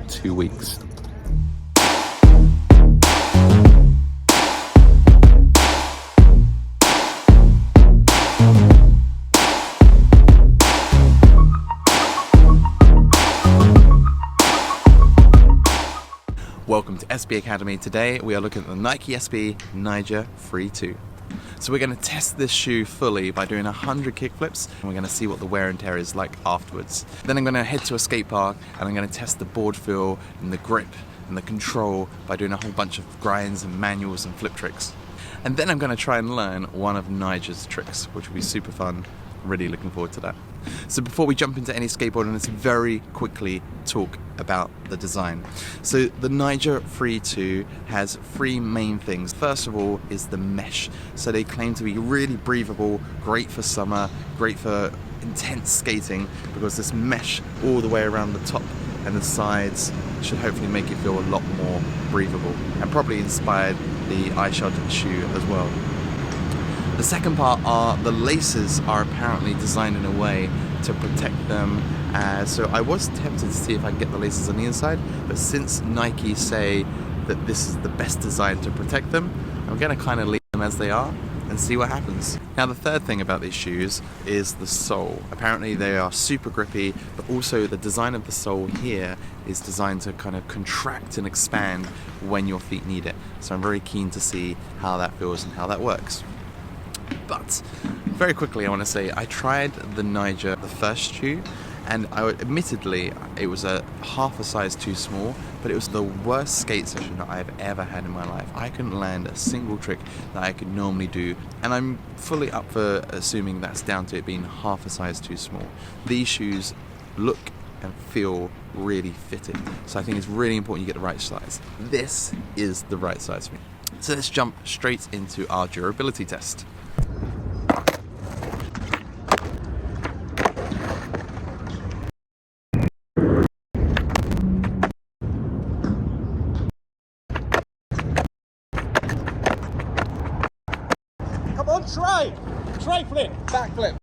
2 weeks. Welcome to SB Academy. Today we are looking at the Nike SB Nyjah Free 2. So we're going to test this shoe fully by doing 100 kickflips, and we're going to see what the wear and tear is like afterwards. Then I'm going to head to a skate park and I'm going to test the board feel and the grip and the control by doing a whole bunch of grinds and manuals and flip tricks. And then I'm going to try and learn one of Nyjah's tricks, which will be super fun. Really looking forward to that. So before we jump into any skateboarding, let's very quickly talk about the design. So the Nyjah Free 2 has three main things. First of all is the mesh. So they claim to be really breathable, great for summer, great for intense skating, because this mesh all the way around the top and the sides should hopefully make it feel a lot more breathable, and probably inspired the eye shot of the shoe as well. The second part are the laces are apparently designed in a way to protect them. So I was tempted to see if I can get the laces on the inside, but since Nike say that this is the best design to protect them, I'm going to kind of leave them as they are and see what happens. Now the third thing about these shoes is the sole. Apparently they are super grippy, but also the design of the sole here is designed to kind of contract and expand when your feet need it. So I'm very keen to see how that feels and how that works. But very quickly I want to say I tried the Nyjah, the first shoe, and admittedly it was a half a size too small, but it was the worst skate session that I've ever had in my life. I couldn't land a single trick that I could normally do, and I'm fully up for assuming that's down to it being half a size too small. These shoes look and feel really fitting, so I think it's really important you get the right size. This is the right size for me. So let's jump straight into our durability test. Come on, try flip, back flip.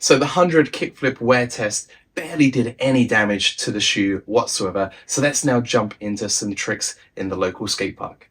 So the 100 kickflip wear test barely did any damage to the shoe whatsoever. So let's now jump into some tricks in the local skate park.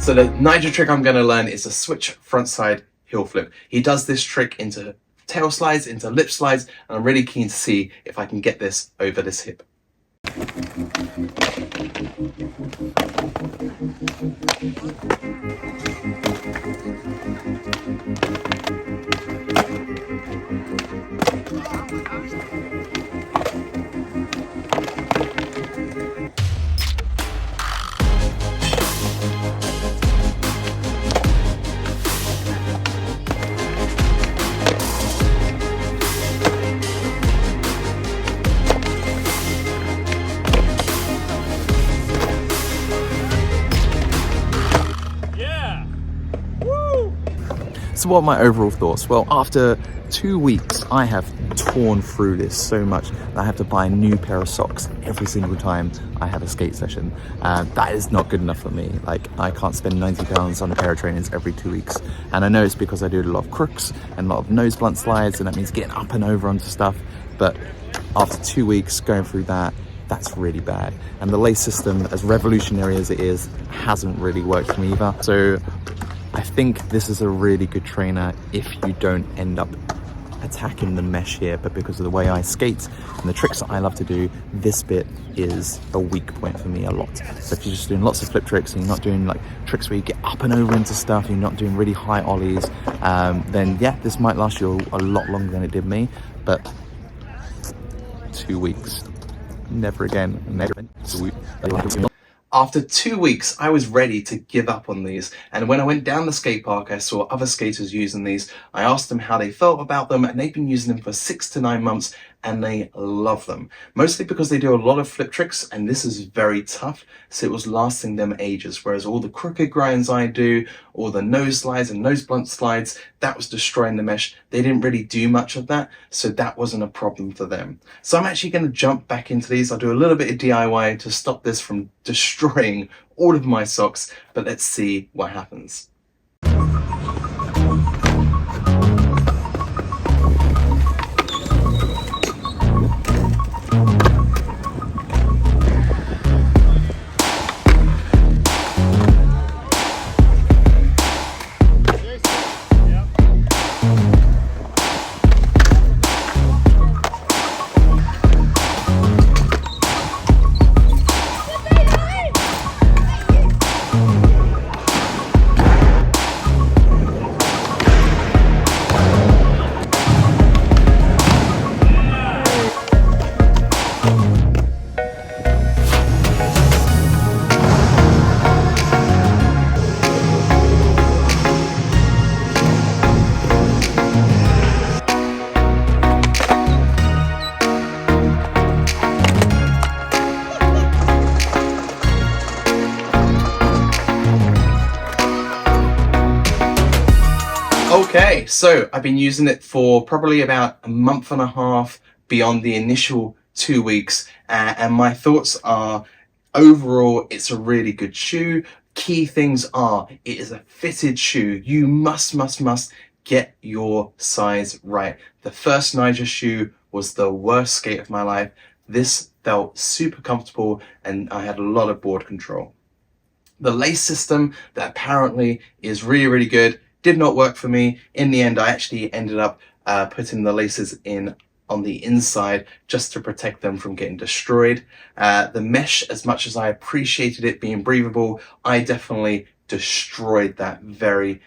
So the Nyjah trick I'm going to learn is a switch frontside heel flip. He does this trick into tail slides into lip slides, and I'm really keen to see if I can get this over this hip. So what are my overall thoughts? Well, after 2 weeks, I have torn through this so much that I have to buy a new pair of socks every single time I have a skate session. That is not good enough for me. Like, I can't spend £90 on a pair of trainers every 2 weeks. And I know it's because I do a lot of crooks and a lot of nose blunt slides, and that means getting up and over onto stuff. But after 2 weeks going through that, that's really bad. And the lace system, as revolutionary as it is, hasn't really worked for me either. So I think this is a really good trainer if you don't end up attacking the mesh here, but because of the way I skate and the tricks that I love to do, this bit is a weak point for me a lot. So if you're just doing lots of flip tricks and you're not doing like tricks where you get up and over into stuff, you're not doing really high ollies, then yeah, this might last you a lot longer than it did me. But 2 weeks, never again, never again. After 2 weeks, I was ready to give up on these. And when I went down the skate park, I saw other skaters using these. I asked them how they felt about them, and they've been using them for 6 to 9 months, and they love them. Mostly because they do a lot of flip tricks, and this is very tough, so it was lasting them ages. Whereas all the crooked grinds I do, all the nose slides and nose blunt slides, that was destroying the mesh. They didn't really do much of that, so that wasn't a problem for them. So I'm actually going to jump back into these. I'll do a little bit of DIY to stop this from destroying all of my socks, but let's see what happens. Okay, so I've been using it for probably about a month and a half beyond the initial 2 weeks, and my thoughts are, overall, it's a really good shoe. Key things are, it is a fitted shoe. You must get your size right. The first Nyjah shoe was the worst skate of my life. This felt super comfortable, and I had a lot of board control. The lace system that apparently is really good did not work for me. In the end, I actually ended up putting the laces in on the inside just to protect them from getting destroyed. The mesh, as much as I appreciated it being breathable, I definitely destroyed that very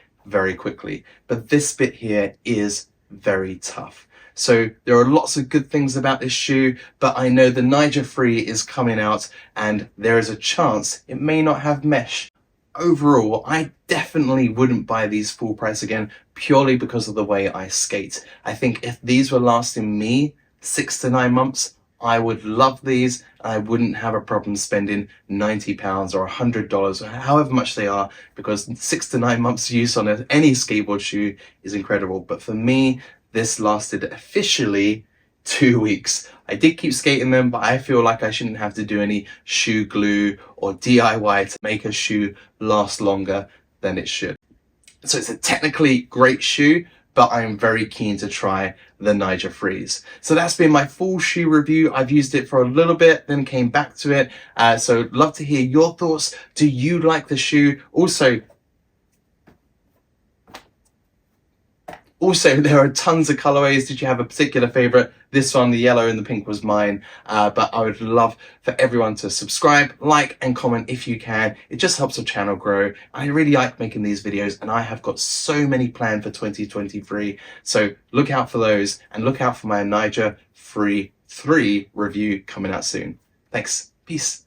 quickly. But this bit here is very tough. So there are lots of good things about this shoe, but I know the Nyjah 3 is coming out, and there is a chance it may not have mesh. Overall, I definitely wouldn't buy these full price again, purely because of the way I skate. I think if these were lasting me 6 to 9 months, I would love these. I wouldn't have a problem spending £90 or $100 or however much they are, because 6 to 9 months use on any skateboard shoe is incredible. But for me, this lasted officially 2 weeks. I did keep skating them, but I feel like I shouldn't have to do any shoe glue or DIY to make a shoe last longer than it should. So it's a technically great shoe, but I'm very keen to try the Nyjah 3s. So that's been my full shoe review. I've used it for a little bit, then came back to it. So love to hear your thoughts. Do you like the shoe? Also, Also, there are tons of colorways. Did you have a particular favorite? This one, the yellow and the pink, was mine. But I would love for everyone to subscribe, like, and comment if you can. It just helps the channel grow. I really like making these videos, and I have got so many planned for 2023. So look out for those, and look out for my Nyjah Free 3 review coming out soon. Thanks. Peace.